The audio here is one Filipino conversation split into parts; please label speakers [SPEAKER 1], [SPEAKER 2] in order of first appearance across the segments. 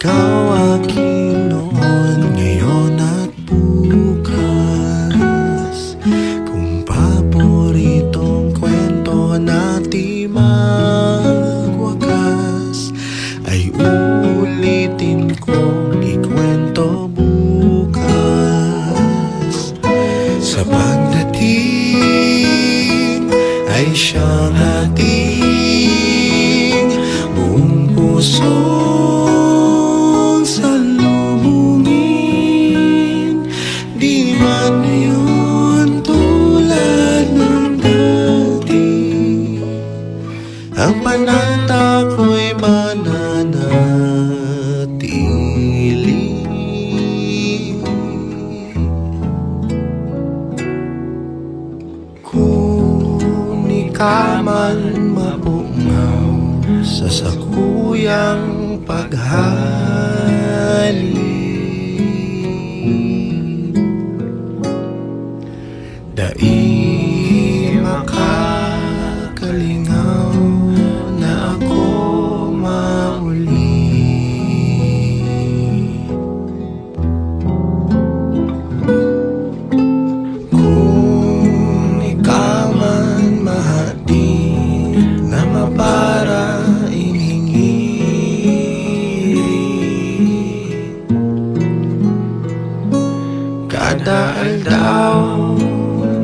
[SPEAKER 1] Ikaw akin noon, ngayon at bukas. Kung paboritong kwento na di magwakas, ay ulitin kong ikwento bukas. Sa pagdating ay siyang ating buong pusong salubungin. Di man yun tulad ng dati, ang panata ko'y mananatili. Kung di ka man mapungaw sa sakuyang paghali, dai makakalingaw na ako mauli. Kung ikaw man mahati na mapara kada aldaw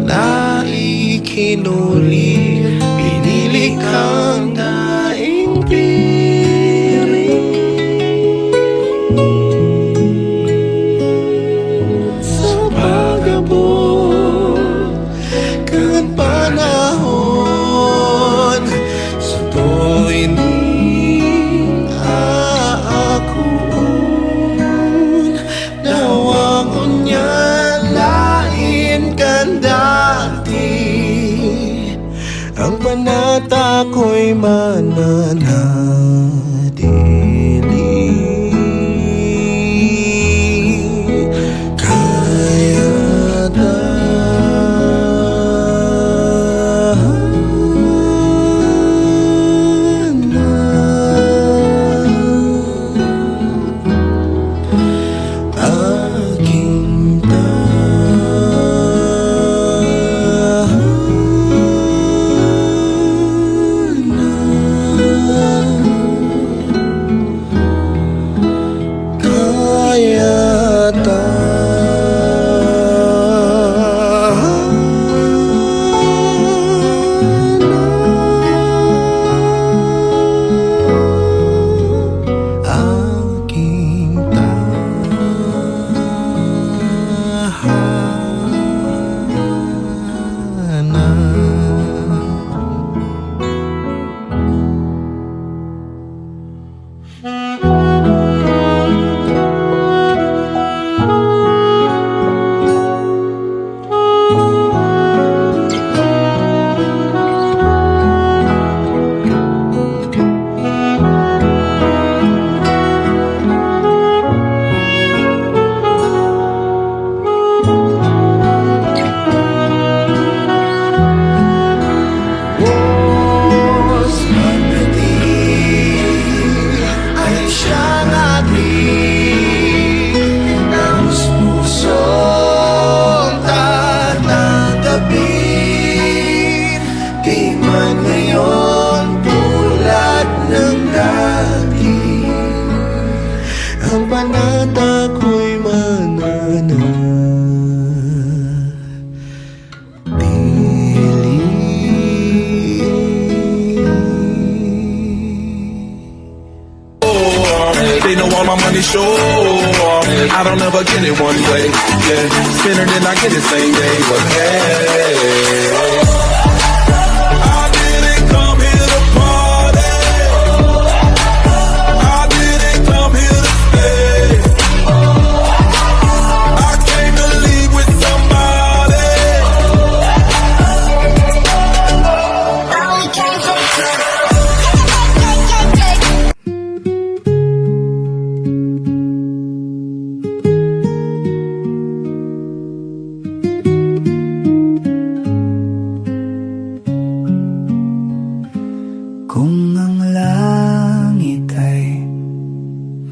[SPEAKER 1] na ikinuli, pinili kang daing piring. Sa pag-abot kang panahon, sa tuwing aakuon, dawang unyan lain kan dati, ang panata ko'y mananatili. Kaya aking ang panata ko'y
[SPEAKER 2] They know all my money sure. I don't ever get it one way. Yeah, spinner then I get it same day. But hey.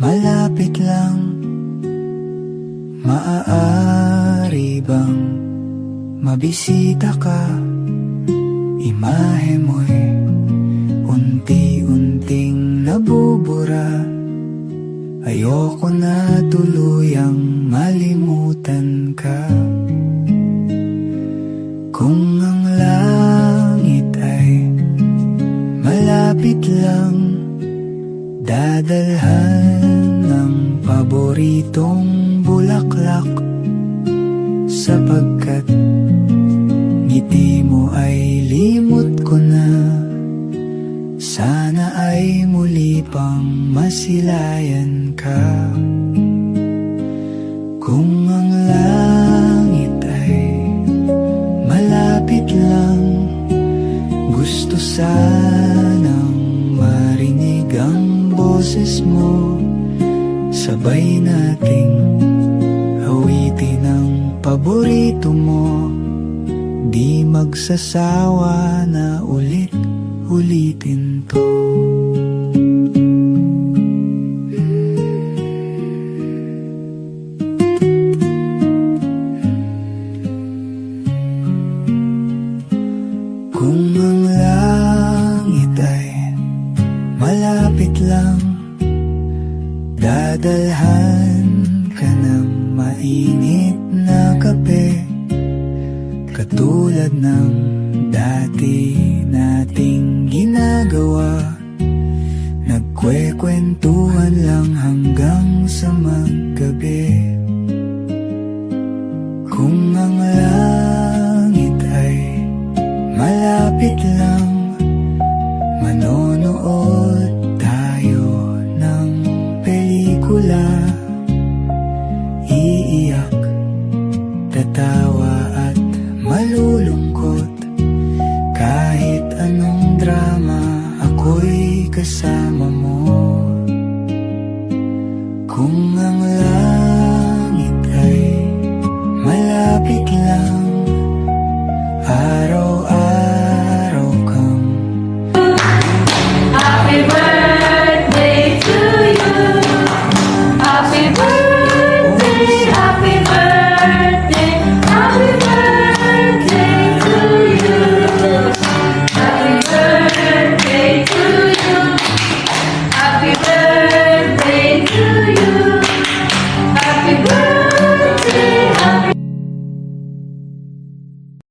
[SPEAKER 3] malapit lang, maaari bang mabisita ka? Imahe mo'y unti-unting nabubura. Ayoko na tuluyang malimutan ka. Kung ang langit ay malapit lang, dadalhan ng paboritong bulaklak. Sapagkat ngiti mo ay limot ko na, sana ay muli pang masilayan ka. Kung ang langit ay malapit lang, gusto sanang marinig ang boses mo. Sabay nating awitin ang paborito mo, di magsasawa na ulit-ulitin to. Kung ang langit ay malapit lang, dadalhan ka ng mainit na kape, katulad ng dati nating ginagawa. Nagkwekwentuhan lang hanggang sa maggabi. Kung ang langit ay malapit lang, manonood tayo ng pelikula. Iiyak, tatawa at malulungkot. Kahit anong drama, ako'y kasama mo. Kung